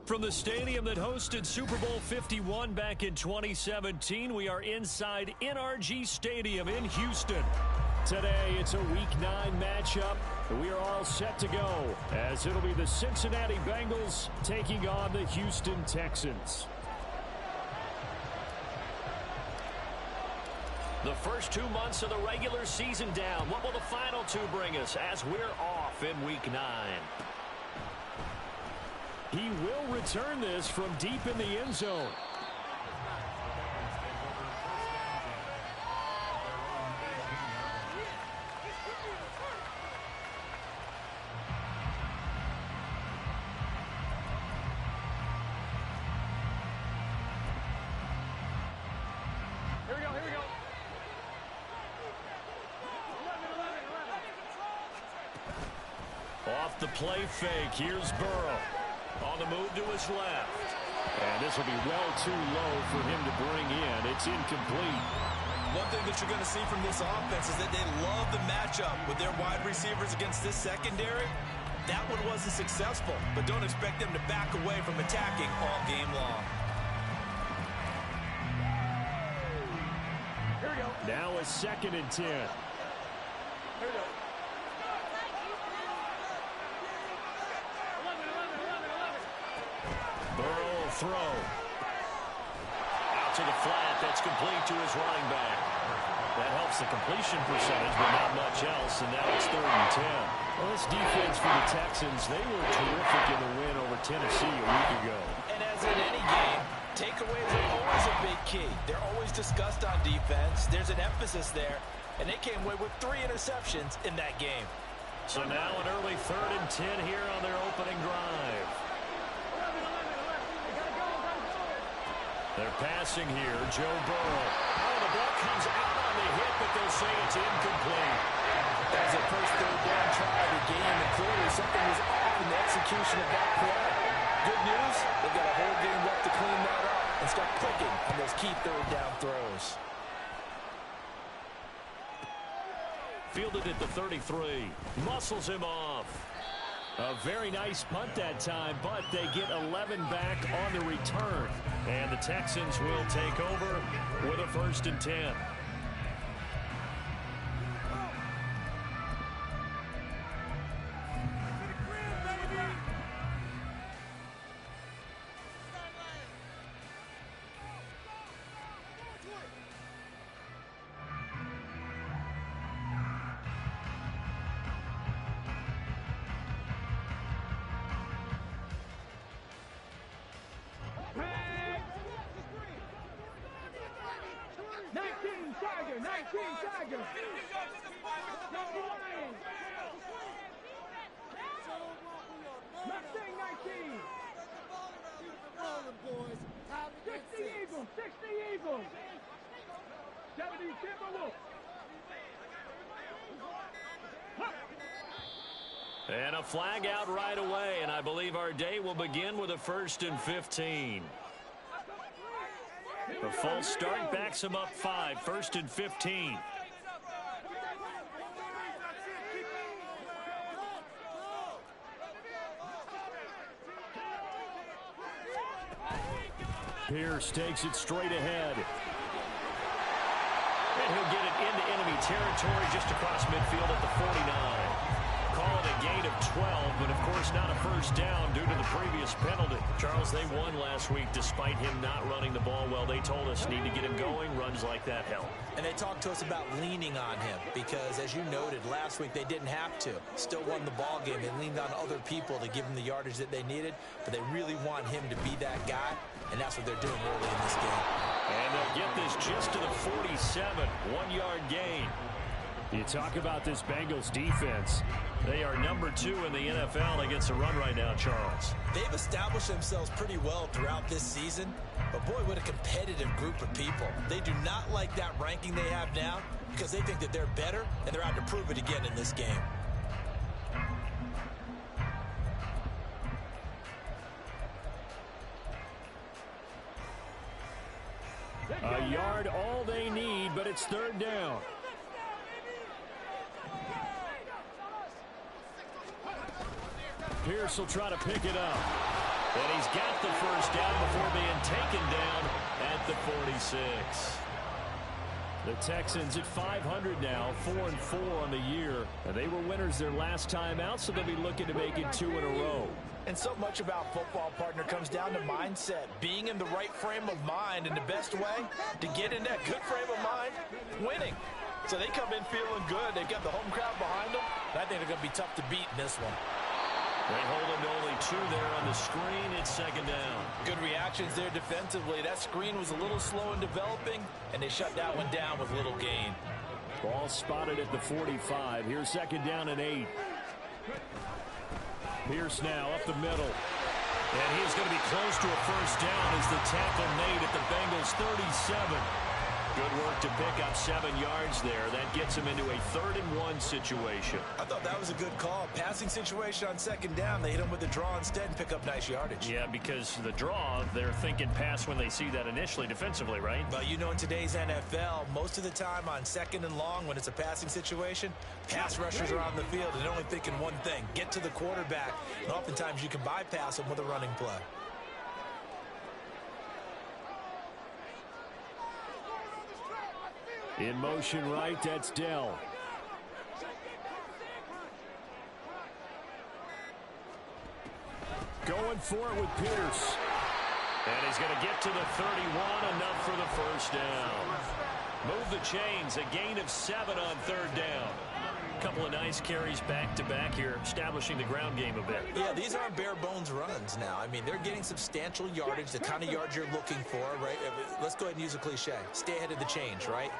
From the stadium that hosted Super Bowl 51 back in 2017, we are inside NRG Stadium in Houston. Today, it's a Week 9 matchup. We are all set to go, as it'll be the Cincinnati Bengals taking on the Houston Texans. The first 2 months of the regular season down. What will the final two bring us as we're off in Week 9? He will return this from deep in the end zone. Here we go. Off the play fake, here's Burrow. On the move to his left. And this will be well too low for him to bring in. It's incomplete. One thing that you're going to see from this offense is that they love the matchup with their wide receivers against this secondary. That one wasn't successful, but don't expect them to back away from attacking all game long. Here we go. Now a 2nd and 10. Here we go. 11. Burrow will throw. Out to the flat. That's complete to his running back. That helps the completion percentage, but not much else. And now it's 3rd and 10. Well, this defense for the Texans, they were terrific in the win over Tennessee a week ago. And as in any game, takeaways are always a big key. They're always discussed on defense. There's an emphasis there. And they came away with 3 interceptions in that game. So now an early 3rd and 10 here on their opening drive. They're passing here. Joe Burrow. Oh, the ball comes out on the hit, but they'll say it's incomplete. That was a first 3rd down try of the game, and clearly something was off in the execution of that play. Good news, they've got a whole game left to clean that up and start clicking on those key 3rd down throws. Fielded at the 33. Muscles him off. A very nice punt that time, but they get 11 back on the return. And the Texans will take over with a 1st and 10. Tiger. Mustang 19. 60 Eagles. 60 Eagles. 70 Timberwolves. And a flag out right away, and I believe our day will begin with a 1st and 15. The false start backs him up 5, 1st and 15. Pierce takes it straight ahead. And he'll get it into enemy territory just across midfield at the 49. Call it a gain of 12, but of course not a first down due to the previous penalty. Charles, they won last week despite him not running the ball well. They told us need to get him going. Runs like that help. And they talked to us about leaning on him because, as you noted, last week they didn't have to. Still won the ball game. They leaned on other people to give him the yardage that they needed, but they really want him to be that guy, and that's what they're doing early in this game. And they'll get this just to the 47, 1-yard gain. You talk about this Bengals defense. They are number 2 in the NFL against the run right now, Charles. They've established themselves pretty well throughout this season, but boy, what a competitive group of people. They do not like that ranking they have now because they think that they're better, and they're out to prove it again in this game. A yard all they need, but it's 3rd down. Pierce will try to pick it up. And he's got the first down before being taken down at the 46. The Texans at 500 now, 4-4 on the year. And they were winners their last time out, so they'll be looking to make it 2 in a row. And so much about football, partner, comes down to mindset. Being in the right frame of mind, and the best way to get in that good frame of mind, winning. So they come in feeling good. They've got the home crowd behind them. And I think they're going to be tough to beat in this one. They hold him to only 2 there on the screen. It's second down. Good reactions there defensively. That screen was a little slow in developing, and they shut that one down with little gain. Ball spotted at the 45. Here's second down and 8. Pierce now up the middle. And he's going to be close to a first down as the tackle made at the Bengals 37. Good work to pick up 7 yards there. That gets him into a 3rd-and-1 situation. I thought that was a good call. Passing situation on second down. They hit him with the draw instead and pick up nice yardage. Yeah, because the draw, they're thinking pass when they see that initially defensively, right? But you know, in today's NFL, most of the time on 2nd and long, when it's a passing situation, pass rushers are on the field and they're only thinking one thing, get to the quarterback. And oftentimes you can bypass them with a running play. In motion right, that's Dell. Going for it with Pierce. And he's going to get to the 31, enough for the first down. Move the chains, a gain of 7 on 3rd down. A couple of nice carries back-to-back here, establishing the ground game a bit. Yeah, these aren't bare-bones runs now. I mean, they're getting substantial yardage, the kind of yards you're looking for, right? Let's go ahead and use a cliche. Stay ahead of the change, right?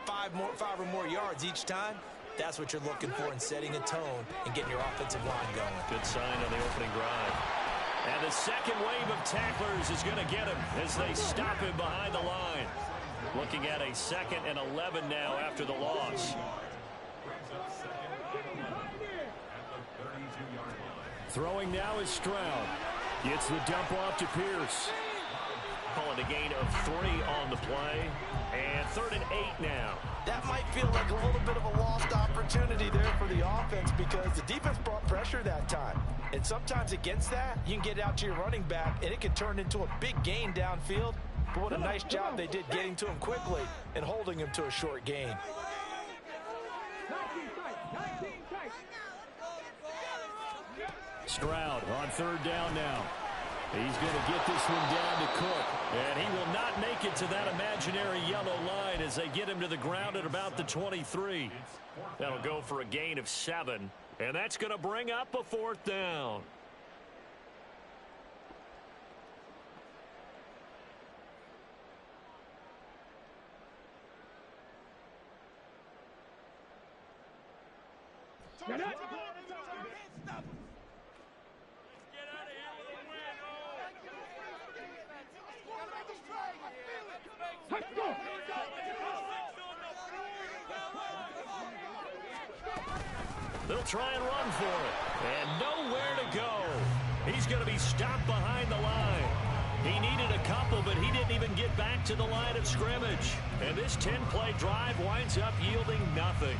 5 or more yards each time. That's what you're looking for in setting a tone and getting your offensive line going. Good sign on the opening drive. And the second wave of tacklers is going to get him as they stop him behind the line. Looking at a 2nd and 11 now after the loss. Throwing now is Stroud. Gets the dump off to Pierce. Call it a gain of 3 on the play. And 3rd and 8 now. That might feel like a little bit of a lost opportunity there for the offense because the defense brought pressure that time. And sometimes against that, you can get out to your running back, and it can turn into a big gain downfield. But what a nice job they did getting to him quickly and holding him to a short gain. Stroud on 3rd down now. He's going to get this one down to Cook. And he will not make it to that imaginary yellow line as they get him to the ground at about the 23. That'll go for a gain of 7. And that's going to bring up a 4th down. They'll try and run for it. And nowhere to go. He's going to be stopped behind the line. He needed a couple, but he didn't even get back to the line of scrimmage. And this 10-play drive winds up yielding nothing.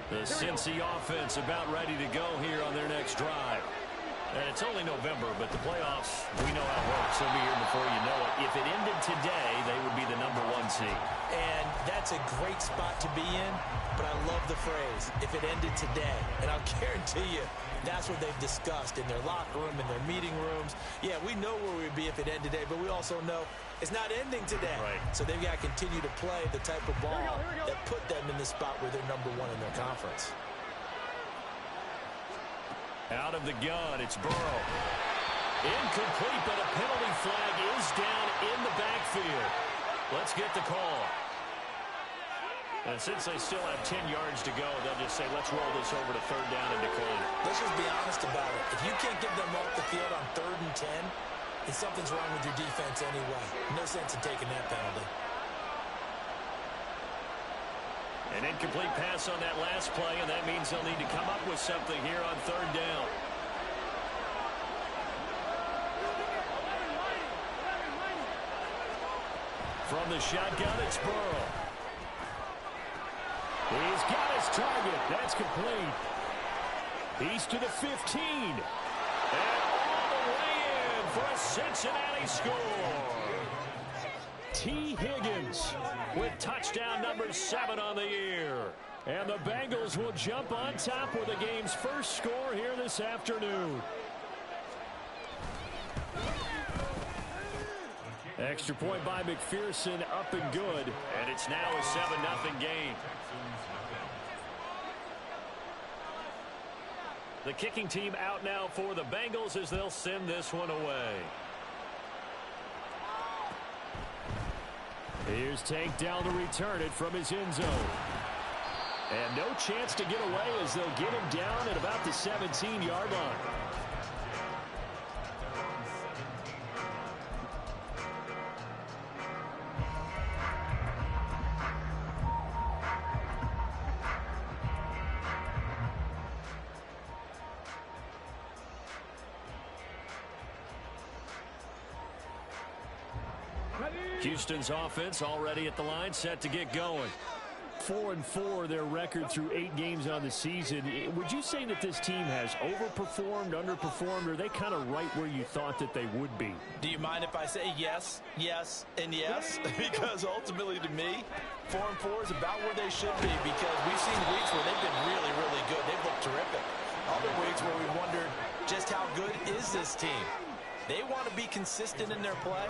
The Cincy offense about ready to go here on their next drive. And it's only November, but the playoffs, we know how it works. They'll be here before you know it. If it ended today, they would be the #1 seed. And that's a great spot to be in, but I love the phrase, if it ended today. And I'll guarantee you, that's what they've discussed in their locker room, in their meeting rooms. Yeah, we know where we'd be if it ended today, but we also know it's not ending today. Right. So they've got to continue to play the type of ball that put them in the spot where they're #1 in their conference. Out of the gun, it's Burrow. Incomplete, but a penalty flag is down in the backfield. Let's get the call. And since they still have 10 yards to go, they'll just say, let's roll this over to 3rd down and decline it. Let's just be honest about it. If you can't get them off the field on 3rd and 10, then something's wrong with your defense anyway. No sense in taking that penalty. An incomplete pass on that last play, and that means they'll need to come up with something here on 3rd down. From the shotgun, it's Burrow. He's got his target. That's complete. He's to the 15. And all the way in for a Cincinnati score. T. Higgins with touchdown number 7 on the year. And the Bengals will jump on top with the game's first score here this afternoon. Extra point by McPherson, up and good. And it's now a 7-0 game. The kicking team out now for the Bengals as they'll send this one away. Here's Tank down to return it from his end zone. And no chance to get away as they'll get him down at about the 17-yard line. Houston's offense already at the line, set to get going. 4-4 their record through 8 games on the season. Would you say that this team has overperformed, underperformed, or are they kind of right where you thought that they would be? Do you mind if I say yes, yes, and yes? Because ultimately to me, 4-4 is about where they should be, because we've seen weeks where they've been really, really good. They've looked terrific. Other weeks where we wondered just how good is this team. They want to be consistent in their play,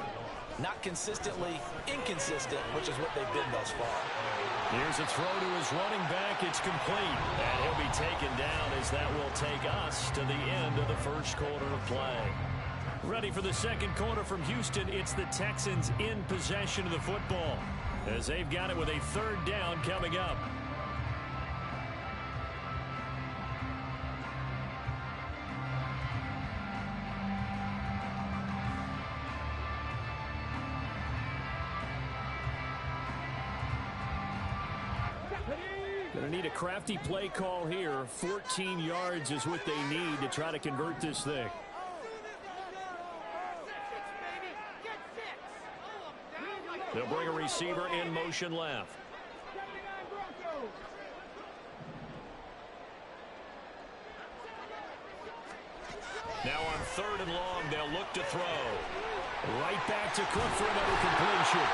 not consistently inconsistent, which is what they've been thus far. Here's a throw to his running back. It's complete. And he'll be taken down as that will take us to the end of the first quarter of play. Ready for the second quarter from Houston. It's the Texans in possession of the football as they've got it with a 3rd down coming up. Going to need a crafty play call here. 14 yards is what they need to try to convert this thing. They'll bring a receiver in motion left. Now on 3rd and long, they'll look to throw. Right back to Cook for another completion.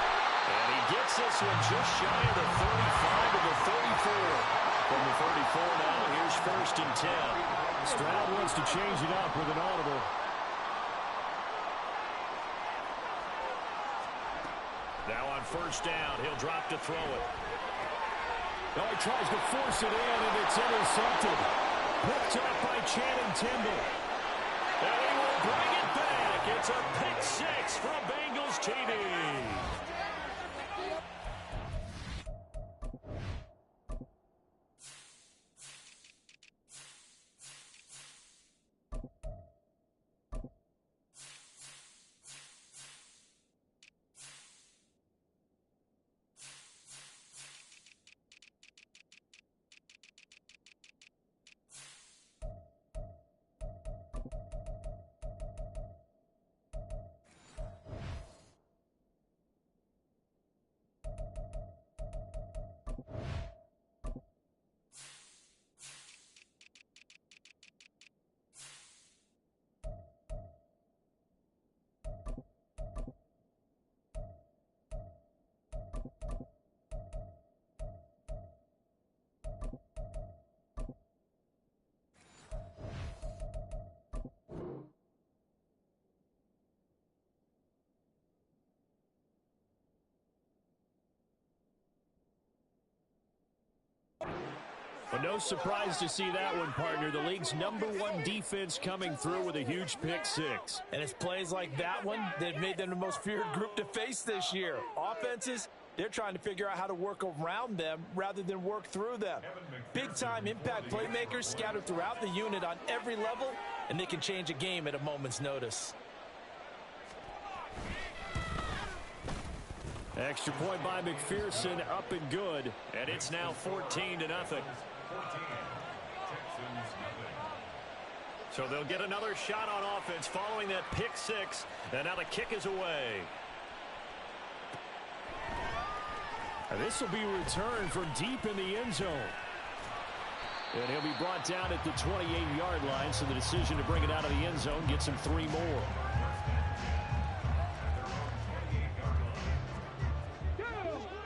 And he gets this one just shy of the 35 to the 34. From the 34 now, here's 1st and 10. Stroud wants to change it up with an audible. Now on 1st down, he'll drop to throw it. Now he tries to force it in, and it's intercepted. Picked up by Channing Tindall. And he will bring it back. It's a pick 6 from Bengals TD. Well, no surprise to see that one, partner. The league's #1 defense coming through with a huge pick 6. And it's plays like that one that made them the most feared group to face this year. Offenses, they're trying to figure out how to work around them rather than work through them. Big-time impact playmakers scattered throughout the unit on every level, and they can change a game at a moment's notice. Extra point by McPherson, up and good. And it's now 14-0. So they'll get another shot on offense following that pick 6. And now the kick is away. And this will be returned from deep in the end zone. And he'll be brought down at the 28-yard line, so the decision to bring it out of the end zone gets him 3 more.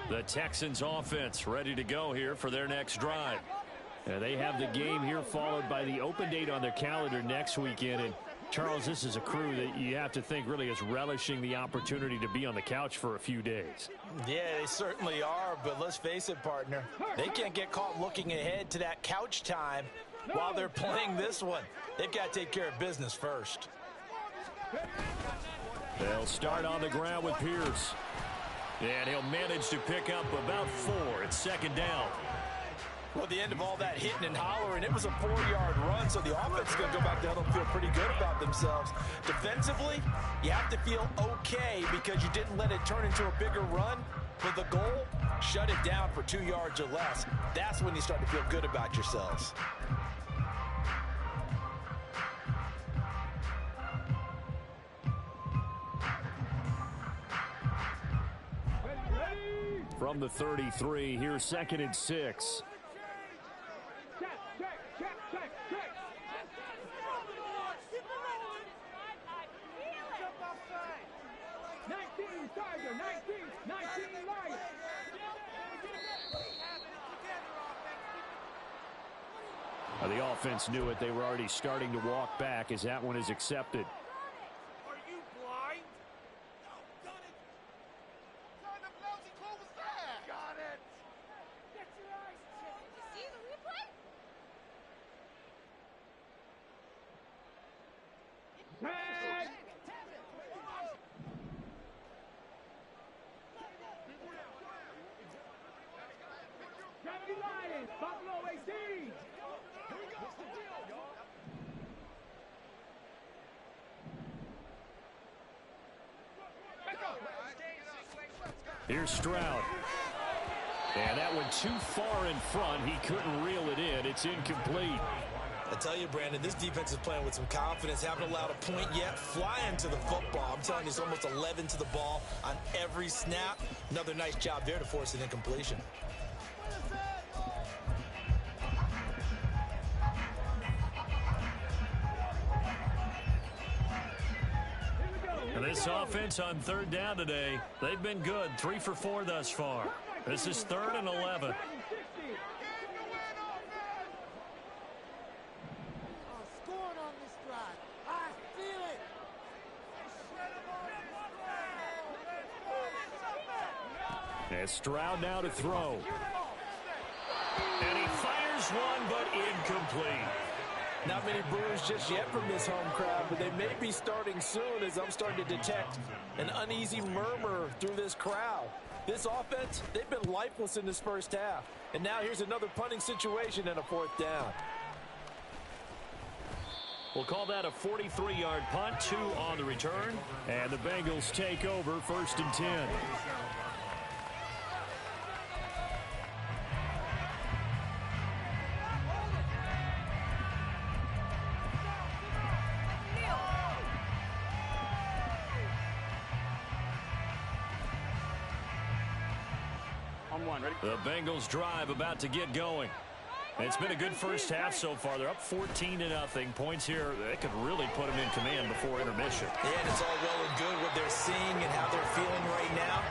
The Texans offense ready to go here for their next drive. They have the game here followed by the open date on their calendar next weekend. And Charles, this is a crew that you have to think really is relishing the opportunity to be on the couch for a few days. Yeah, they certainly are, but let's face it, partner. They can't get caught looking ahead to that couch time while they're playing this one. They've got to take care of business first. They'll start on the ground with Pierce. And he'll manage to pick up about 4. It's second down. Well, at the end of all that hitting and hollering, it was a 4-yard run, so the offense is going to go back down and feel pretty good about themselves. Defensively, you have to feel okay because you didn't let it turn into a bigger run. For the goal, shut it down for 2 yards or less. That's when you start to feel good about yourselves. From the 33, here's 2nd and 6. Check. 19, Tiger, 19 light. The offense knew it. They were already starting to walk back as that one is accepted. Are you blind? No, done it. What kind of lousy call was that? Got it. Get your eyes checked. Did you see the replay? Tag. Gravity Lions, Buffalo 18. Here's Stroud. And that went too far in front. He couldn't reel it in. It's incomplete. I tell you, Brandon, this defense is playing with some confidence. Haven't allowed a point yet. Flying to the football. I'm telling you, it's almost 11 to the ball on every snap. Another nice job there to force an incompletion. And this offense on 3rd down today, they've been good. 3 for 4 thus far. This is 3rd and 11. Scoring on this drive. I feel it. And Stroud now to throw. And he fires one, but incomplete. Not many boos just yet from this home crowd, but they may be starting soon as I'm starting to detect an uneasy murmur through this crowd. This offense, they've been lifeless in this first half. And now here's another punting situation and a 4th down. We'll call that a 43-yard punt, 2 on the return. And the Bengals take over 1st and 10. The Bengals drive about to get going. It's been a good first half so far. They're up 14-0. Points here, they could really put them in command before intermission. Yeah, and it's all well and good what they're seeing and how they're feeling right now.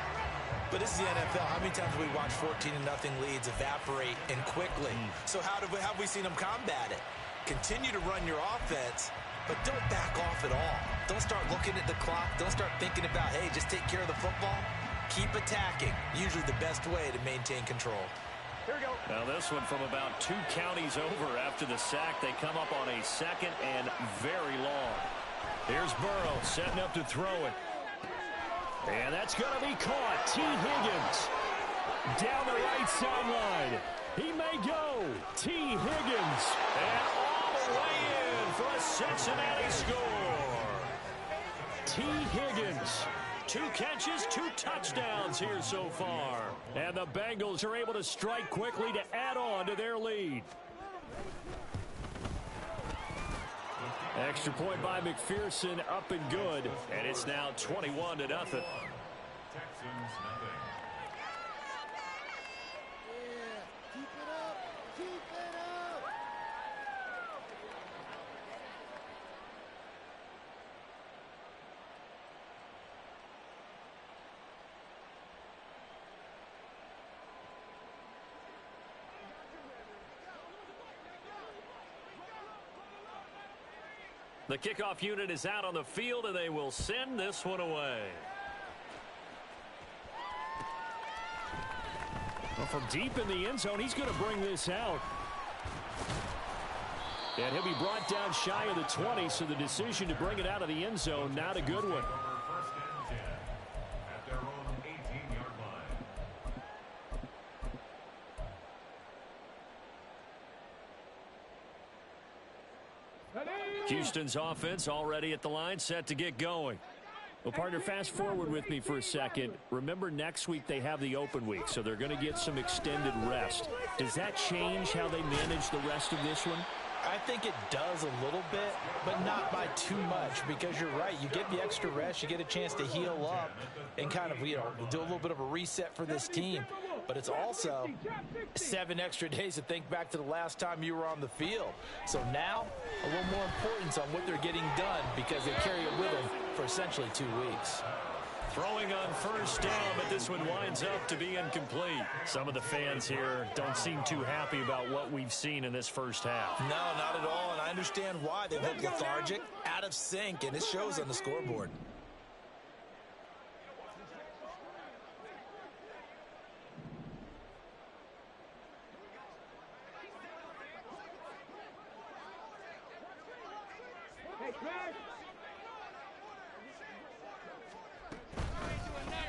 But this is the NFL. How many times have we watched 14-0 leads evaporate and quickly? So how have we seen them combat it? Continue to run your offense, but don't back off at all. Don't start looking at the clock. Don't start thinking about, hey, just take care of the football. Keep attacking. Usually the best way to maintain control. Here we go. Now this one from about 2 counties over after the sack. They come up on a 2nd and very long. Here's Burrow setting up to throw it. And that's going to be caught. T. Higgins down the right sideline. He may go. T. Higgins. And all the way in for a Cincinnati score. T. Higgins. 2 catches, 2 touchdowns here so far. And the Bengals are able to strike quickly to add on to their lead. Extra point by McPherson, up and good. And it's now 21-0. The kickoff unit is out on the field, and they will send this one away. Well, from deep in the end zone, he's going to bring this out. And he'll be brought down shy of the 20, so the decision to bring it out of the end zone, not a good one. Houston's offense already at the line, set to get going. Well, partner, fast forward with me for a second. Remember, next week they have the open week, so they're going to get some extended rest. Does that change how they manage the rest of this one? I think it does a little bit, but not by too much, because you're right. You get the extra rest, you get a chance to heal up and kind of, do a little bit of a reset for this team. But it's also 7 extra days to think back to the last time you were on the field. So now, a little more importance on what they're getting done, because they carry it with them for essentially 2 weeks. Throwing on first down, but this one winds up to be incomplete. Some of the fans here don't seem too happy about what we've seen in this first half. No, not at all, and I understand why. They look lethargic, out of sync, and it shows on the scoreboard.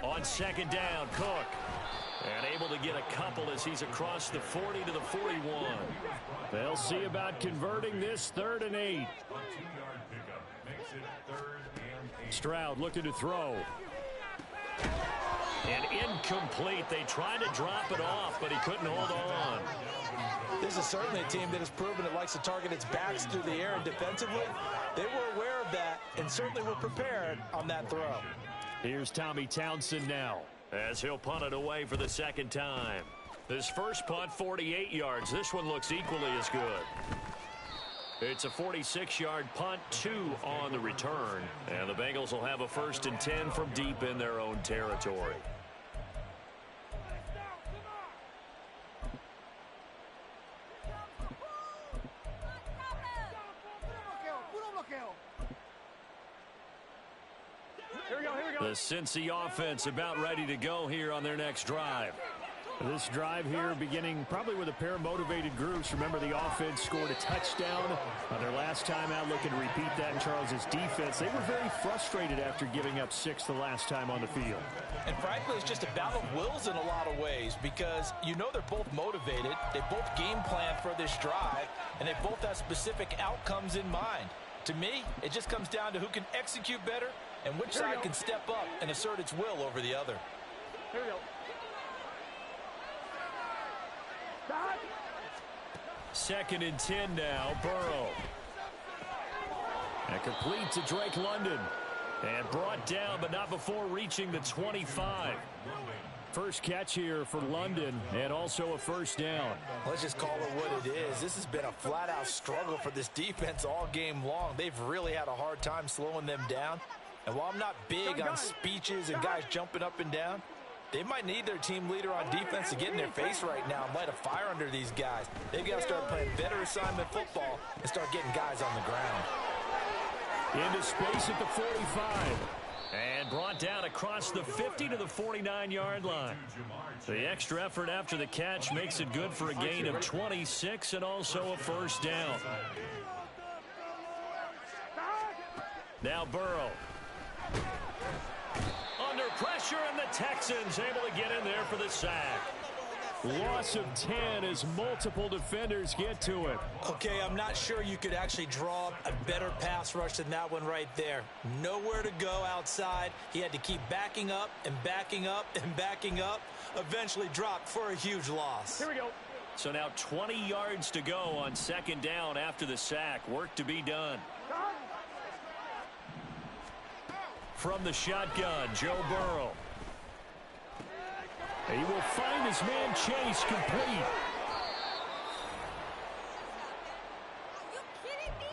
On second down, Cook. And able to get a couple as he's across the 40 to the 41. They'll see about converting this 3rd and 8. Stroud looking to throw. And incomplete. They tried to drop it off, but he couldn't hold on. This is certainly a team that has proven it likes to target its backs through the air, and defensively, they were aware of that and certainly were prepared on that throw. Here's Tommy Townsend now, as he'll punt it away for the second time. This first punt, 48 yards. This one looks equally as good. It's a 46-yard punt, 2 on the return. And the Bengals will have a 1st and 10 from deep in their own territory. The Cincy offense about ready to go here on their next drive. This drive here beginning probably with a pair of motivated groups. Remember, the offense scored a touchdown on their last time out. Looking to repeat that in Charles's defense. They were very frustrated after giving up 6 the last time on the field. And frankly, it's just a battle of wills in a lot of ways, because they're both motivated. They both game plan for this drive, and they both have specific outcomes in mind. To me, it just comes down to who can execute better and which side can step up and assert its will over the other. Here we go. Stop. 2nd and 10 now, Burrow. And complete to Drake London. And brought down, but not before reaching the 25. First catch here for London, and also a 1st down. Let's just call it what it is. This has been a flat-out struggle for this defense all game long. They've really had a hard time slowing them down. And while I'm not big on speeches and guys jumping up and down, they might need their team leader on defense to get in their face right now and light a fire under these guys. They've got to start playing better assignment football and start getting guys on the ground. Into space at the 45. And brought down across the 50 to the 49-yard line. The extra effort after the catch makes it good for a gain of 26 and also a 1st down. Now Burrow. Under pressure, and the Texans able to get in there for the sack. Loss of 10 as multiple defenders get to it. Okay, I'm not sure you could actually draw a better pass rush than that one right there. Nowhere to go outside. He had to keep backing up and backing up and backing up. Eventually dropped for a huge loss. Here we go. So now 20 yards to go on 2nd down after the sack. Work to be done. From the shotgun, Joe Burrow. He will find his man Chase complete. Are you kidding me?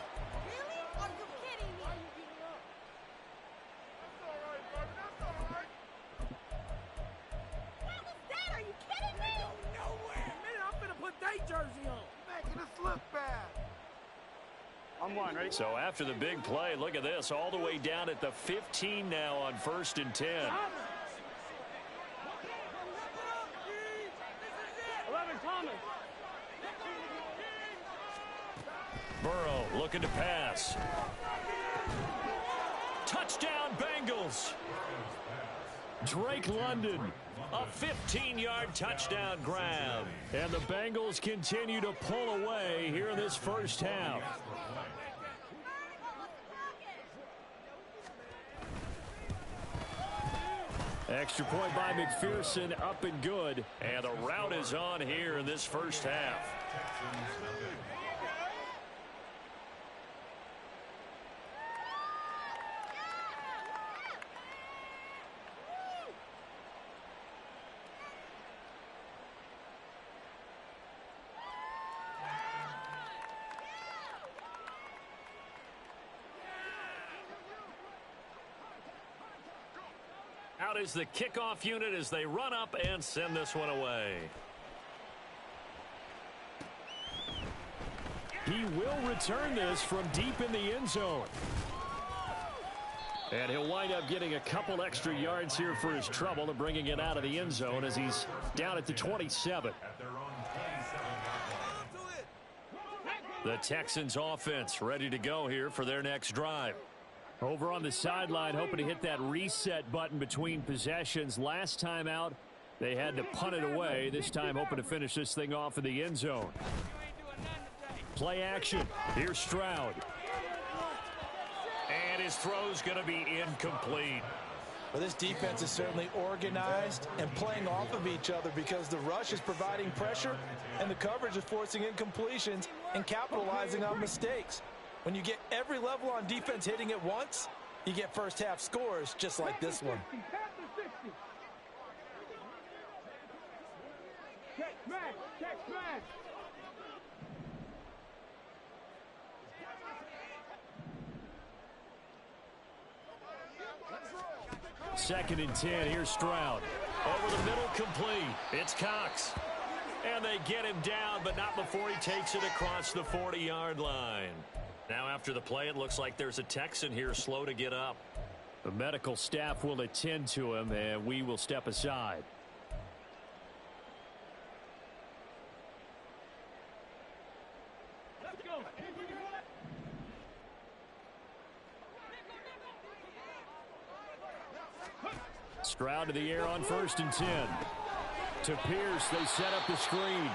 Really? Are you kidding me? That's all right, buddy. That's all right. What was that? Are you kidding me? Nowhere. Man, I'm finna put that jersey on. Making us look bad. I'm one, ready? So after the big play, look at this, all the way down at the 15 now on 1st and 10. 11, Thomas. Burrow looking to pass. Touchdown Bengals. Drake London, a 15-yard touchdown grab. And the Bengals continue to pull away here in this first half. Extra point by McPherson, up and good. And the route is on here in this first half. Out is the kickoff unit as they run up and send this one away. He will return this from deep in the end zone. And he'll wind up getting a couple extra yards here for his trouble and bringing it out of the end zone as he's down at the 27. The Texans offense ready to go here for their next drive. Over on the sideline, hoping to hit that reset button between possessions. Last time out, they had to punt it away. This time, hoping to finish this thing off in the end zone. Play action. Here's Stroud. And his throw's going to be incomplete. Well, this defense is certainly organized and playing off of each other because the rush is providing pressure and the coverage is forcing incompletions and capitalizing on mistakes. When you get every level on defense hitting at once, you get first half scores just like this one. Second and 10. Here's Stroud. Over the middle, complete. It's Cox. And they get him down, but not before he takes it across the 40-yard line. Now after the play, it looks like there's a Texan here slow to get up. The medical staff will attend to him, and we will step aside. Let's go. Stroud to the air on 1st and 10. To Pierce, they set up the screen.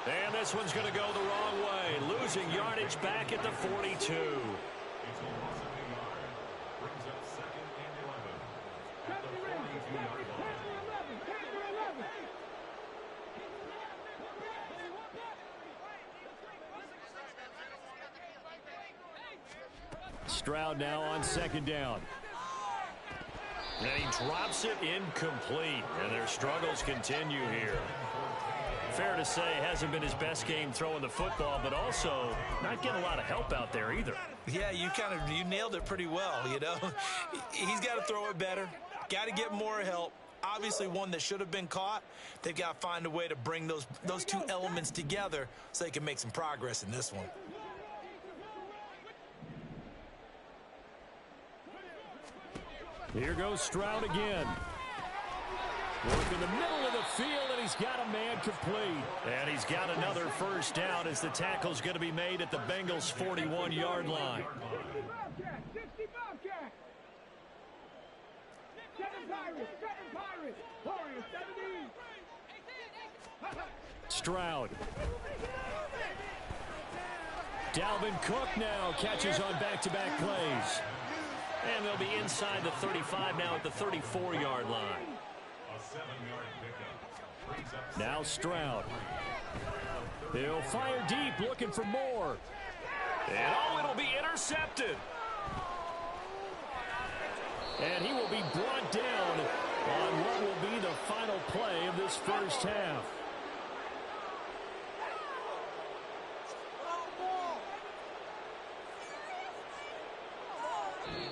And this one's going to go the wrong way. Losing yardage back at the 42. Stroud now on 2nd down. And he drops it incomplete. And their struggles continue here. Fair to say, hasn't been his best game throwing the football, but also not getting a lot of help out there either. Yeah, you nailed it pretty well, you know. He's got to throw it better, got to get more help. Obviously one that should have been caught. They've got to find a way to bring those two elements together so they can make some progress in this one. Here goes Stroud again. Work in the middle of the field, and he's got a man complete. And he's got another first down as the tackle's going to be made at the Bengals' 41-yard line. Stroud. Dalvin Cook now catches on back-to-back plays. And they'll be inside the 35 now at the 34-yard line. Now Stroud. He'll fire deep, looking for more. And it'll be intercepted. And he will be brought down on what will be the final play of this first half.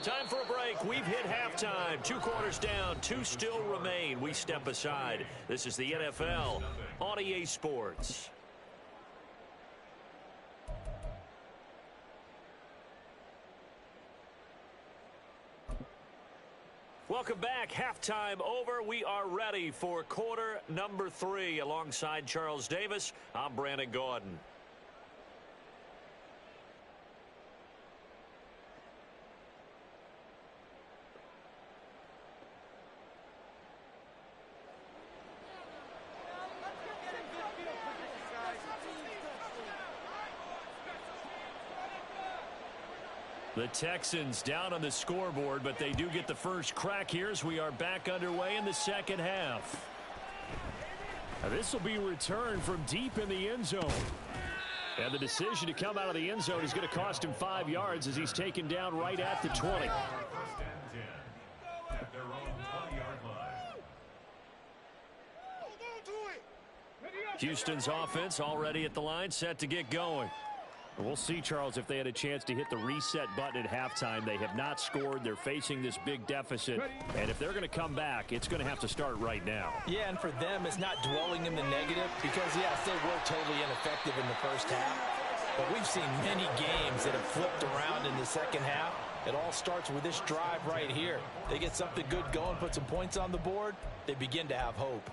Time for a break. We've hit halftime. 2 quarters down. 2 still remain. We step aside. This is the NFL on EA Sports. Welcome back. Halftime over. We are ready for quarter number 3. Alongside Charles Davis, I'm Brandon Gordon. The Texans down on the scoreboard, but they do get the first crack here as we are back underway in the second half. Now this will be returned from deep in the end zone. And the decision to come out of the end zone is going to cost him 5 yards as he's taken down right at the 20. At their own 20-yard line. Houston's offense already at the line, set to get going. We'll see, Charles, if they had a chance to hit the reset button at halftime. They have not scored. They're facing this big deficit. And if they're going to come back, it's going to have to start right now. Yeah, and for them, it's not dwelling in the negative because, yes, they were totally ineffective in the first half. But we've seen many games that have flipped around in the second half. It all starts with this drive right here. They get something good going, put some points on the board, they begin to have hope.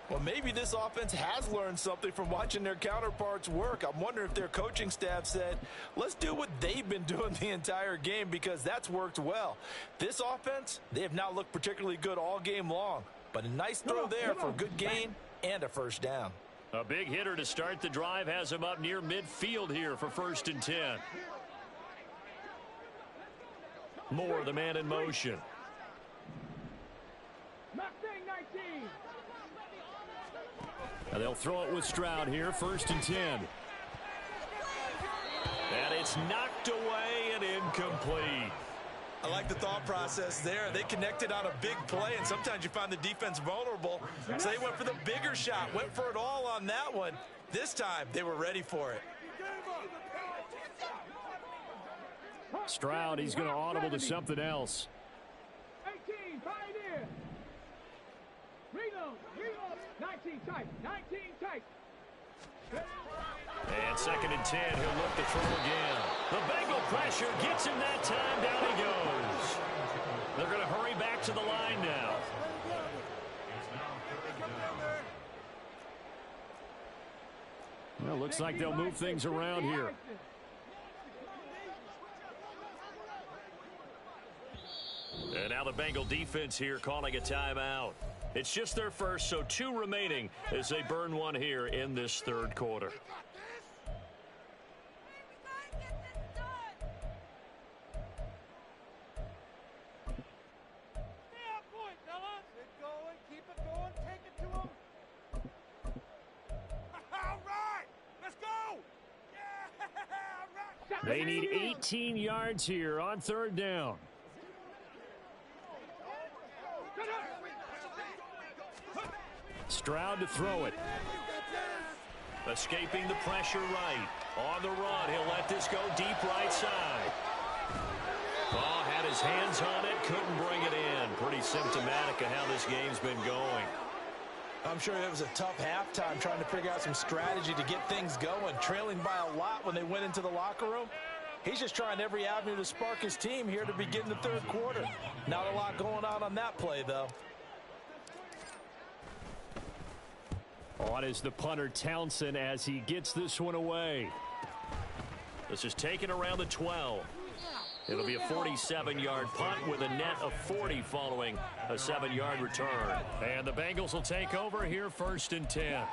Well, maybe this offense has learned something from watching their counterparts work. I'm wondering if their coaching staff said, let's do what they've been doing the entire game because that's worked well. This offense, they have not looked particularly good all game long. But a nice throw there for a good gain and a first down. A big hitter to start the drive has him up near midfield here for 1st and 10. Moore, the man in motion. Now they'll throw it with Stroud here, 1st and 10. And it's knocked away and incomplete. I like the thought process there. They connected on a big play, and sometimes you find the defense vulnerable. So they went for the bigger shot, went for it all on that one. This time, they were ready for it. Stroud, he's going to audible to something else. 18, Pioneer. Reload, 19 tight, 19 tight. And 2nd and 10, he'll look to throw again. The Bengal pressure gets him that time. Down he goes. They're going to hurry back to the line now. Well, looks like they'll move things around here. And now the Bengal defense here calling a timeout. It's just their first, so 2 remaining as they burn one here in this 3rd quarter. They need 18 yards here on 3rd down. Stroud to throw it. Escaping the pressure right. On the run, he'll let this go deep right side. Oh, had his hands on it, couldn't bring it in. Pretty symptomatic of how this game's been going. I'm sure it was a tough halftime trying to figure out some strategy to get things going. Trailing by a lot when they went into the locker room. He's just trying every avenue to spark his team here to begin the 3rd quarter. Not a lot going on that play, though. On is the punter Townsend as he gets this one away. This is taken around the 12. It'll be a 47-yard punt with a net of 40 following a 7-yard return. And the Bengals will take over here 1st and 10.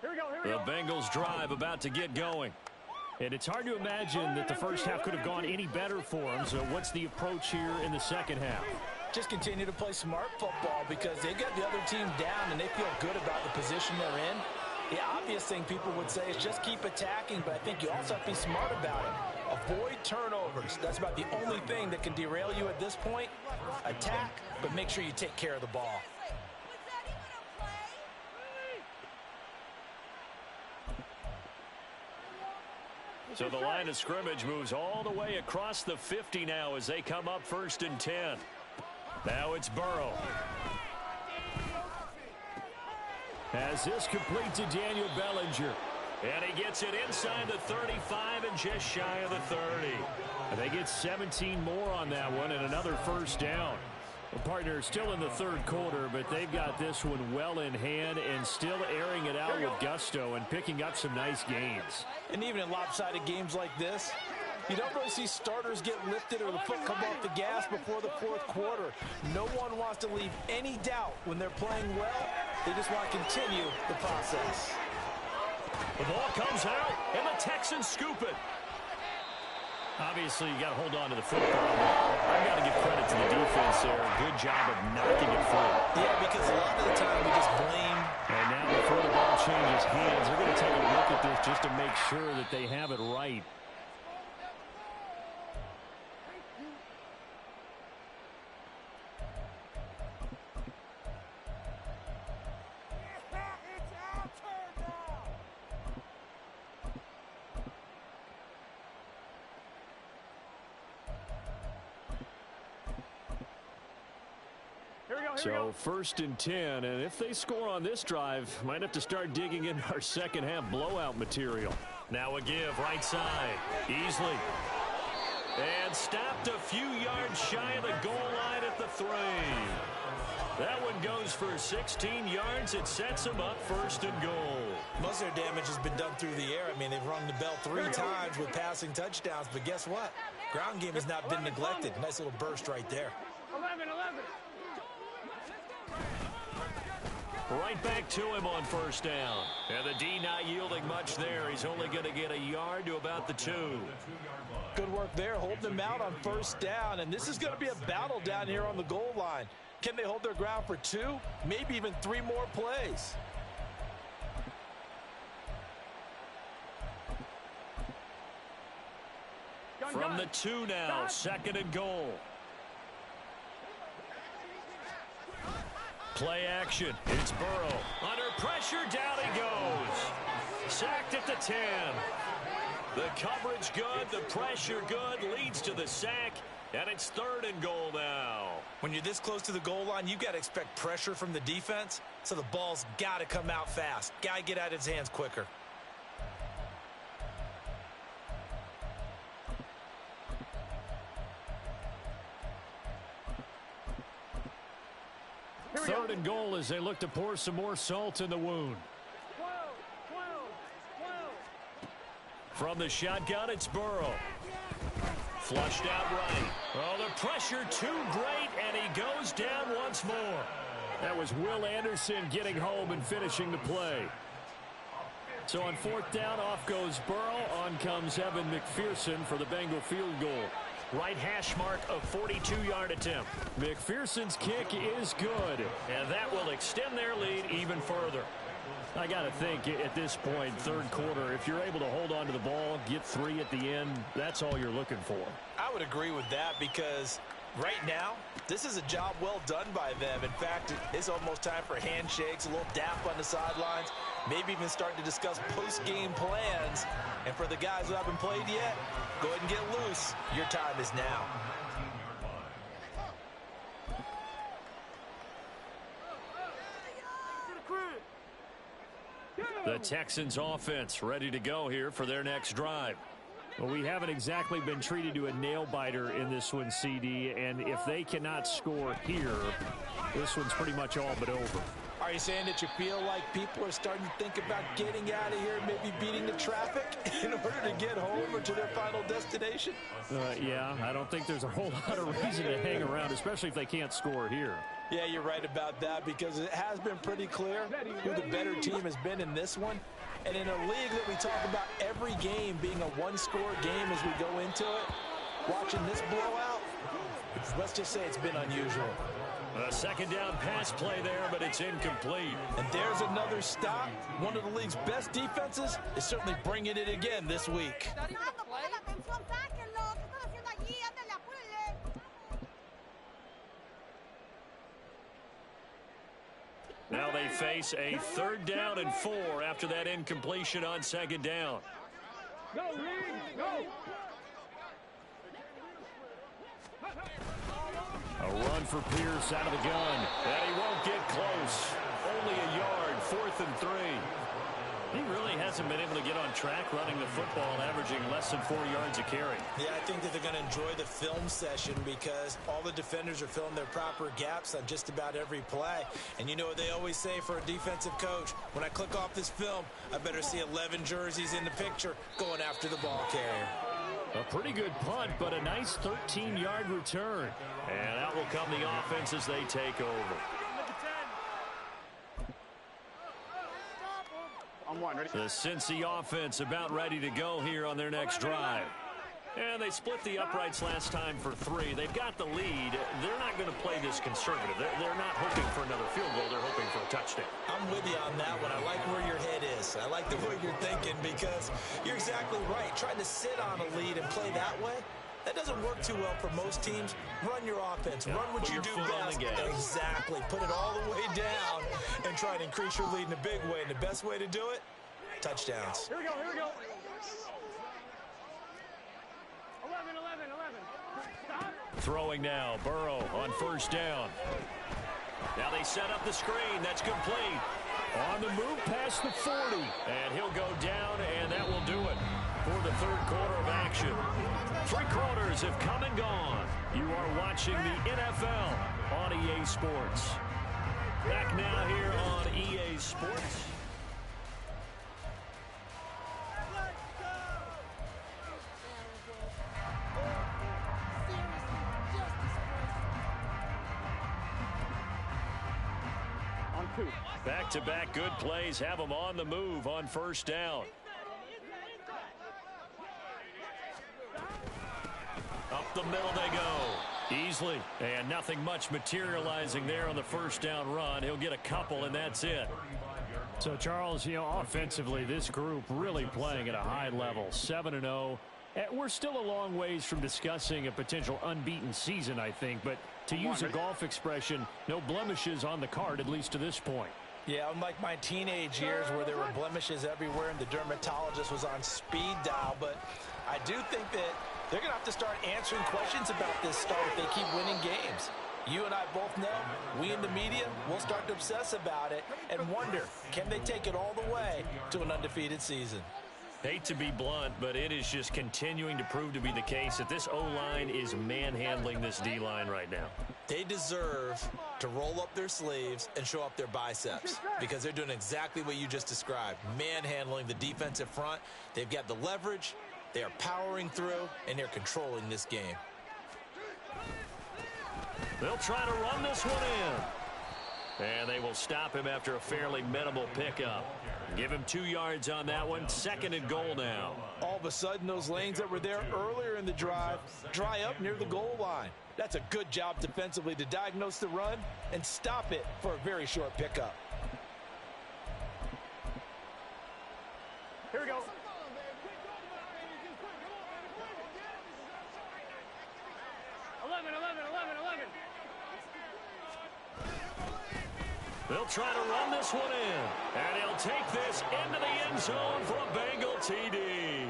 The Bengals drive about to get going. And it's hard to imagine that the first half could have gone any better for them. So what's the approach here in the second half? Just continue to play smart football because they got the other team down and they feel good about the position they're in. The obvious thing people would say is just keep attacking, but I think you also have to be smart about it. Avoid turnovers. That's about the only thing that can derail you at this point. Attack, but make sure you take care of the ball. So the line of scrimmage moves all the way across the 50 now as they come up 1st and 10. Now it's Burrow. As this complete to Daniel Bellinger. And he gets it inside the 35 and just shy of the 30. And they get 17 more on that one and another first down. The partner still in the third quarter, but they've got this one well in hand and still airing it out with gusto and picking up some nice gains. And even in lopsided games like this, you don't really see starters get lifted or the foot come off the gas before the fourth quarter. No one wants to leave any doubt when they're playing well. They just want to continue the process. The ball comes out, and the Texans scoop it. Obviously, you got to hold on to the football. I've got to give credit to the defense there. Good job of knocking it free. Yeah, because a lot of the time we just blame. And now before the ball changes hands, they're going to take a look at this just to make sure that they have it right. So 1st and 10, and if they score on this drive, might have to start digging into our second half blowout material. Now a give right side, Easley. And stopped a few yards shy of the goal line at the 3. That one goes for 16 yards. It sets them up 1st and goal. Most of their damage has been done through the air. I mean, they've rung the bell 3 times with passing touchdowns, but guess what? Ground game has not been neglected. Nice little burst right there. 11. Right back to him on 1st down. And the D not yielding much there. He's only going to get a yard to about the 2. Good work there, holding them out on 1st down. And this is going to be a battle down here on the goal line. Can they hold their ground for 2, maybe even 3 more plays? From the 2 now, 2nd and goal. Play action. It's Burrow. Under pressure, down he goes. Sacked at the 10. The coverage good, the pressure good, leads to the sack, and it's 3rd and goal now. When you're this close to the goal line, you've got to expect pressure from the defense, so the ball's got to come out fast. Got to get out of his hands quicker. Third and goal as they look to pour some more salt in the wound. 12. From the shotgun, it's Burrow. Flushed out right. Oh, the pressure too great, and he goes down once more. That was Will Anderson getting home and finishing the play. So on 4th down, off goes Burrow. On comes Evan McPherson for the Bengal field goal. Right hash mark of 42-yard attempt. McPherson's kick is good, and that will extend their lead even further. I got to think at this point, 3rd quarter, if you're able to hold on to the ball, get 3 at the end, that's all you're looking for. I would agree with that because right now, this is a job well done by them. In fact, it's almost time for handshakes, a little dap on the sidelines, maybe even starting to discuss post-game plans. And for the guys who haven't played yet, go ahead and get loose. Your time is now. The Texans offense ready to go here for their next drive. Well, we haven't exactly been treated to a nail-biter in this one, CD, and if they cannot score here, this one's pretty much all but over. Are you saying that you feel like people are starting to think about getting out of here, maybe beating the traffic in order to get home or to their final destination? Yeah, I don't think there's a whole lot of reason to hang around, especially if they can't score here. Yeah, you're right about that because it has been pretty clear who the better team has been in this one. And in a league that we talk about every game being a one-score game as we go into it, watching this blowout, let's just say it's been unusual. A 2nd down pass play there, but it's incomplete. And there's another stop. One of the league's best defenses is certainly bringing it again this week. Now they face a 3rd down and 4 after that incompletion on 2nd down. Go, Reed, go! A run for Pierce out of the gun, and he won't get close. Only a yard, 4th and 3. He really hasn't been able to get track running the football and averaging less than 4 yards a carry. Yeah, I think that they're going to enjoy the film session because all the defenders are filling their proper gaps on just about every play. And you know what they always say for a defensive coach? When I click off this film, I better see 11 jerseys in the picture going after the ball carrier. A pretty good punt, but a nice 13-yard return. And out will come the offense as they take over. The Cincy offense about ready to go here on their next drive. And they split the uprights last time for 3. They've got the lead. They're not going to play this conservative. They're not hoping for another field goal. They're hoping for a touchdown. I'm with you on that one. I like where your head is. I like the way you're thinking because you're exactly right. Trying to sit on a lead and play that way, that doesn't work too well for most teams. Run your offense. Run what you do best. Exactly. Put it all the way down and try to increase your lead in a big way. And the best way to do it, touchdowns. Here we go, here we go. 11. Stop. Throwing now. Burrow on first down. Now they set up the screen. That's complete. On the move past the 40. And he'll go down, and that will do it for the third quarter of action. 3 quarters have come and gone. You are watching the NFL on EA Sports. Back now here on EA Sports. On 2. Back-to-back good plays have them on the move on first down. Up the middle they go. Easily. And nothing much materializing there on the first down run. He'll get a couple, and that's it. So, Charles, offensively, this group really playing at a high level. 7-0. We're still a long ways from discussing a potential unbeaten season, I think. But to use a golf expression, no blemishes on the card, at least to this point. Yeah, unlike my teenage years where there were blemishes everywhere and the dermatologist was on speed dial. But I do think that they're going to have to start answering questions about this start if they keep winning games. You and I both know, we in the media will start to obsess about it and wonder, can they take it all the way to an undefeated season? Hate to be blunt, but it is just continuing to prove to be the case that this O-line is manhandling this D-line right now. They deserve to roll up their sleeves and show up their biceps because they're doing exactly what you just described, manhandling the defensive front. They've got the leverage, they are powering through, and they're controlling this game. They'll try to run this one in. And they will stop him after a fairly minimal pickup. Give him 2 yards on that one. 2nd and goal now. All of a sudden, those lanes that were there earlier in the drive dry up near the goal line. That's a good job defensively to diagnose the run and stop it for a very short pickup. Here we go. They'll try to run this one in. And he'll take this into the end zone for a Bengal TD.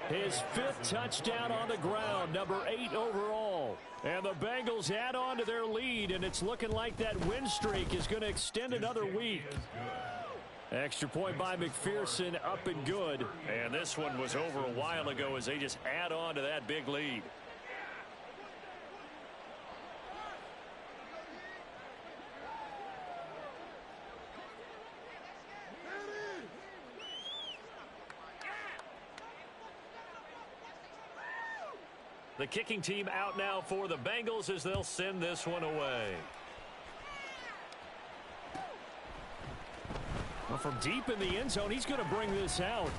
His 5th touchdown on the ground, number 8 overall. And the Bengals add on to their lead, and it's looking like that win streak is going to extend another week. Extra point by McPherson, up and good. And this one was over a while ago as they just add on to that big lead. The kicking team out now for the Bengals as they'll send this one away. Well, from deep in the end zone, he's going to bring this out. On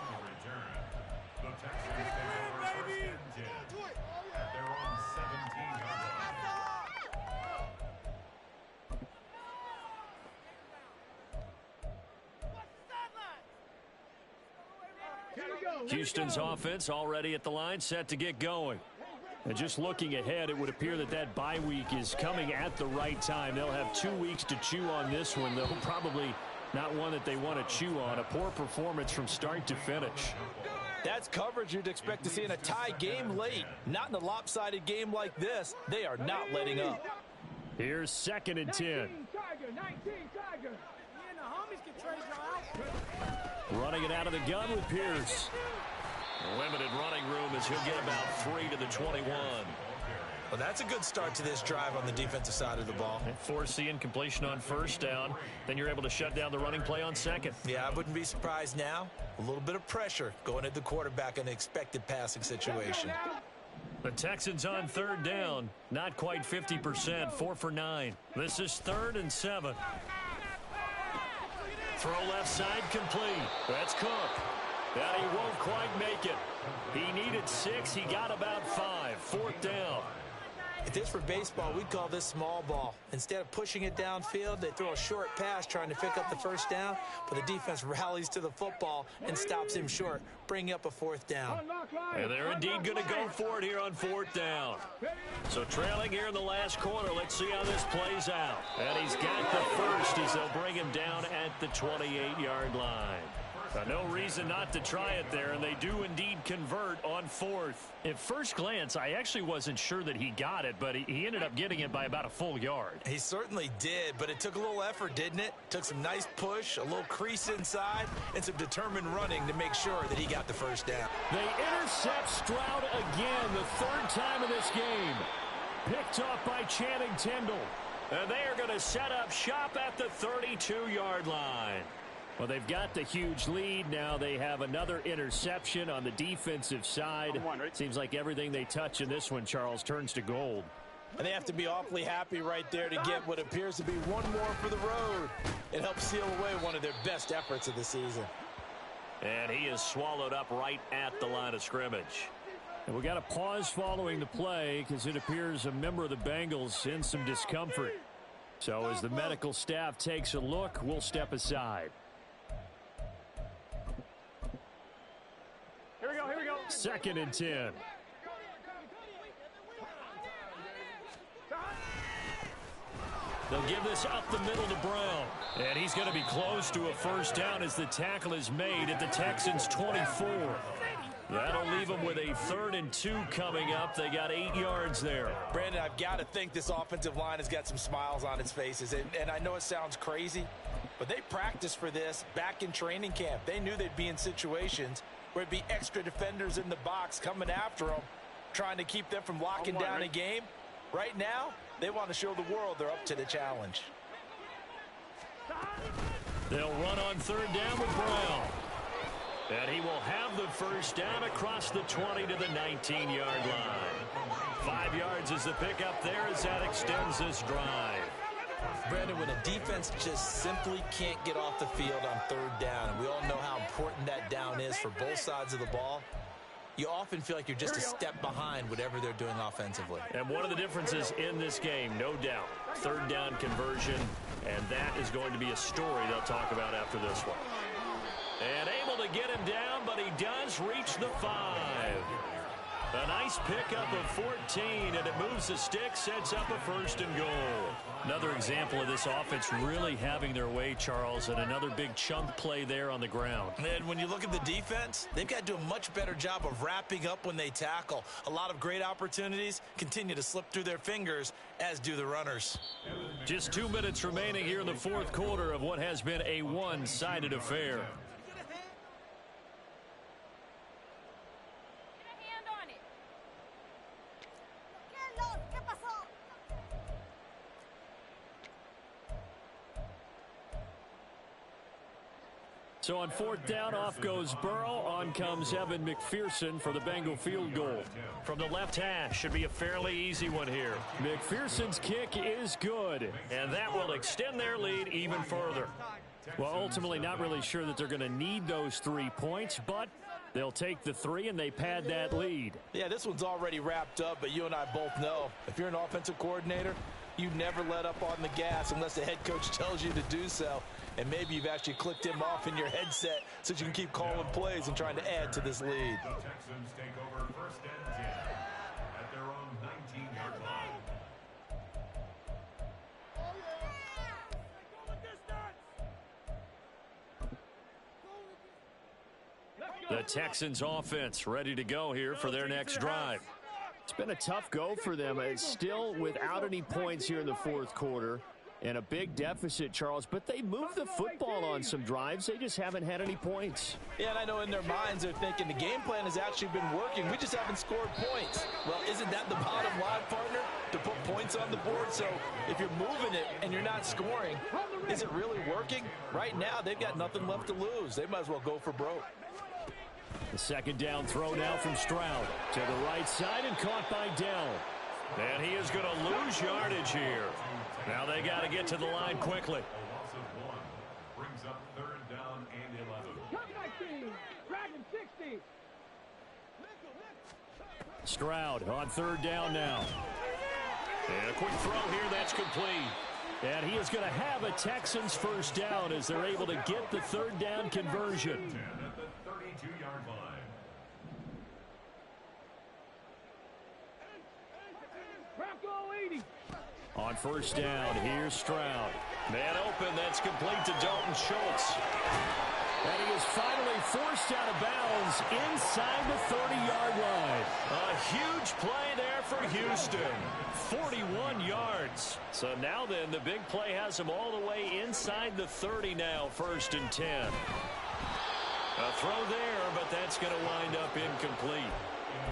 the return, the Texans take over first and 10 at their own 17-yard line. Houston's offense already at the line, set to get going. And just looking ahead, it would appear that that bye week is coming at the right time. They'll have 2 weeks to chew on this one, though probably not one that they want to chew on. A poor performance from start to finish. That's coverage you'd expect to see in a tie game late. Not in a lopsided game like this. They are not letting up. Here's 2nd and 10. 19 Tiger. In the home. Running it out of the gun with Pierce. Limited running room as he'll get about 3 to the 21. Well, that's a good start to this drive on the defensive side of the ball. Force the incompletion on first down. Then you're able to shut down the running play on second. Yeah, I wouldn't be surprised now. A little bit of pressure going at the quarterback in an expected passing situation. The Texans on third down. Not quite 50%. 4 for 9. This is 3rd and 7. Throw left side complete. That's Cook. And he won't quite make it. He needed 6. He got about 5. 4th down. If this were baseball, we'd call this small ball. Instead of pushing it downfield, they throw a short pass trying to pick up the first down, but the defense rallies to the football and stops him short, bringing up a 4th down. And they're indeed going to go for it here on 4th down. So trailing here in the last quarter, let's see how this plays out. And he's got the first as they'll bring him down at the 28-yard line. No reason not to try it there, and they do indeed convert on 4th. At first glance, I actually wasn't sure that he got it, but he ended up getting it by about a full yard. He certainly did, but it took a little effort, didn't it? Took some nice push, a little crease inside, and some determined running to make sure that he got the first down. They intercept Stroud again, the 3rd time in this game. Picked off by Channing Tindall. And they are going to set up shop at the 32-yard line. Well, they've got the huge lead. Now they have another interception on the defensive side. Seems like everything they touch in this one, Charles, turns to gold. And they have to be awfully happy right there to get what appears to be one more for the road. It helps seal away one of their best efforts of the season. And he is swallowed up right at the line of scrimmage. And we got a pause following the play because it appears a member of the Bengals in some discomfort. So as the medical staff takes a look, we'll step aside. Here we go. 2nd and 10. They'll give this up the middle to Brown. And he's going to be close to a first down as the tackle is made at the Texans' 24. That'll leave them with a 3rd and 2 coming up. They got 8 yards there. Brandon, I've got to think this offensive line has got some smiles on its faces. And I know it sounds crazy, but they practiced for this back in training camp. They knew they'd be in situations where it'd be extra defenders in the box coming after them, trying to keep them from locking down a game. Right now, they want to show the world they're up to the challenge. They'll run on 3rd down with Brown. And he will have the first down across the 20 to the 19-yard line. 5 yards is the pickup there as that extends this drive. Brandon, when a defense just simply can't get off the field on 3rd down, and we all know how important that down is for both sides of the ball, you often feel like you're just a step behind whatever they're doing offensively. And one of the differences in this game, no doubt, 3rd down conversion, and that is going to be a story they'll talk about after this one. And able to get him down, but he does reach the 5. A nice pickup of 14, and it moves the stick, sets up a 1st and goal. Another example of this offense really having their way, Charles, and another big chunk play there on the ground. And when you look at the defense, they've got to do a much better job of wrapping up when they tackle. A lot of great opportunities continue to slip through their fingers, as do the runners. Just 2 minutes remaining here in the 4th quarter of what has been a one-sided affair. So on 4th down, off goes Burrow. On comes Evan McPherson for the Bengal field goal. From the left hash, should be a fairly easy one here. McPherson's kick is good, and that will extend their lead even further. Well, ultimately, not really sure that they're going to need those 3 points, but they'll take the 3 and they pad that lead. Yeah, this one's already wrapped up, but you and I both know if you're an offensive coordinator, you never let up on the gas unless the head coach tells you to do so. And maybe you've actually clicked him off in your headset so you can keep calling plays and trying to add to this lead. The Texans take over 1st and 10 at their own 19-yard line. The Texans offense ready to go here for their next drive. It's been a tough go for them. It's still without any points here in the 4th quarter. And a big deficit, Charles, but they moved the football on some drives. They just haven't had any points. Yeah, and I know in their minds they're thinking the game plan has actually been working. We just haven't scored points. Well, isn't that the bottom line, partner? To put points on the board. So if you're moving it and you're not scoring, is it really working? Right now, they've got nothing left to lose. They might as well go for broke. The second down throw now from Stroud to the right side and caught by Dell. And he is going to lose yardage here. Now they got to get to the line quickly. A loss of 1 brings up 3rd down and 11. Dragon 60. Stroud on 3rd down now. And a quick throw here, that's complete. And he is going to have a Texans first down as they're able to get the 3rd down conversion. 10 at the 32-yard line. On 1st down, here's Stroud. Man open, that's complete to Dalton Schultz. And he is finally forced out of bounds inside the 30-yard line. A huge play there for Houston. 41 yards. So now then, the big play has him all the way inside the 30 now, 1st and 10. A throw there, but that's going to wind up incomplete.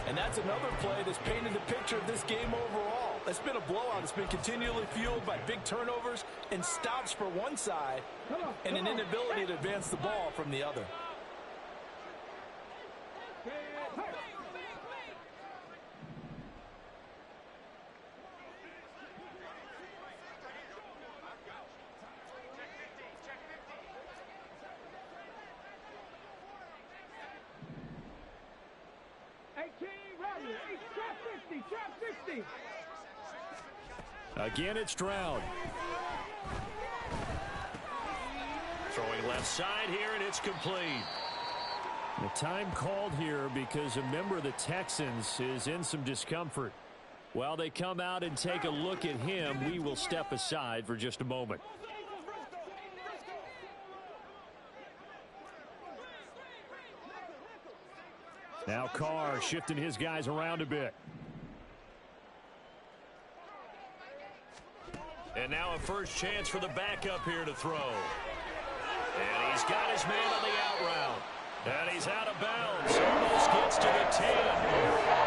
And that's another play that's painted the picture of this game overall. It's been a blowout. It's been continually fueled by big turnovers and stops for one side and an inability to advance the ball from the other. Again, it's Stroud. Throwing left side here, and it's complete. The time called here because a member of the Texans is in some discomfort. While they come out and take a look at him, we will step aside for just a moment. Now Carr shifting his guys around a bit. And now a first chance for the backup here to throw. And he's got his man on the out route. And he's out of bounds. Almost gets to the 10.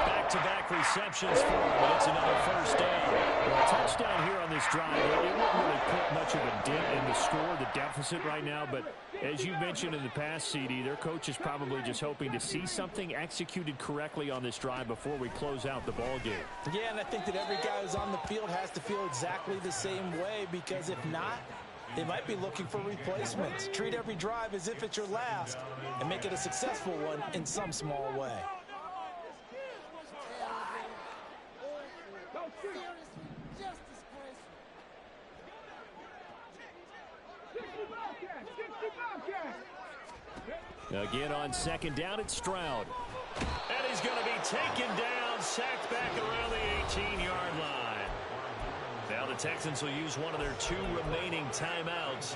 Back-to-back receptions for him, but it's another first down. Well, a touchdown here on this drive. It wouldn't really put much of a dent in the score, the deficit right now. But as you mentioned in the past, CD, their coach is probably just hoping to see something executed correctly on this drive before we close out the ball game. Yeah, and I think that every guy who's on the field has to feel exactly the same way, because if not, they might be looking for replacements. Treat every drive as if it's your last and make it a successful one in some small way. Again on 2nd down, it's Stroud. And he's going to be taken down, sacked back around the 18-yard line. Now the Texans will use one of their 2 remaining timeouts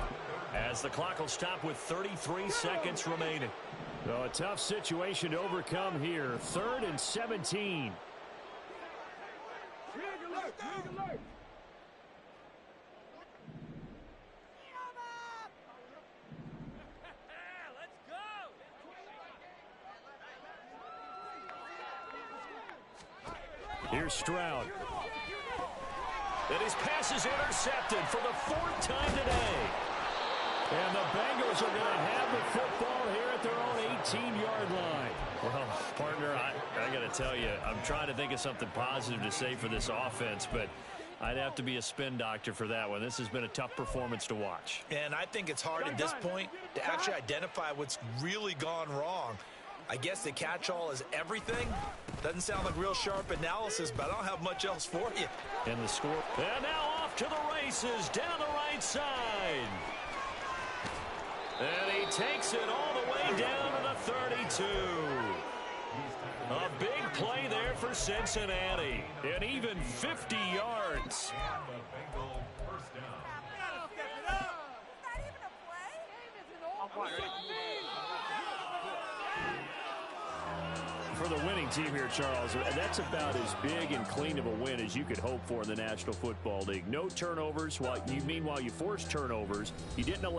as the clock will stop with 33 seconds remaining. So a tough situation to overcome here. 3rd and 17. Here's Stroud. And his pass is intercepted for the 4th time today. And the Bengals are going to have the football here at their own 18-yard line. Well, partner, I got to tell you, I'm trying to think of something positive to say for this offense, but I'd have to be a spin doctor for that one. This has been a tough performance to watch. And I think it's hard at this point to actually identify what's really gone wrong. I guess the catch-all is everything. Doesn't sound like real sharp analysis, but I don't have much else for you. And the score. And now off to the races down the right side. And he takes it all the way down to the 32. A big play there for Cincinnati. And even 50 yards. For the winning team here, Charles. That's about as big and clean of a win as you could hope for in the National Football League. No turnovers. Meanwhile, you forced turnovers. You didn't allow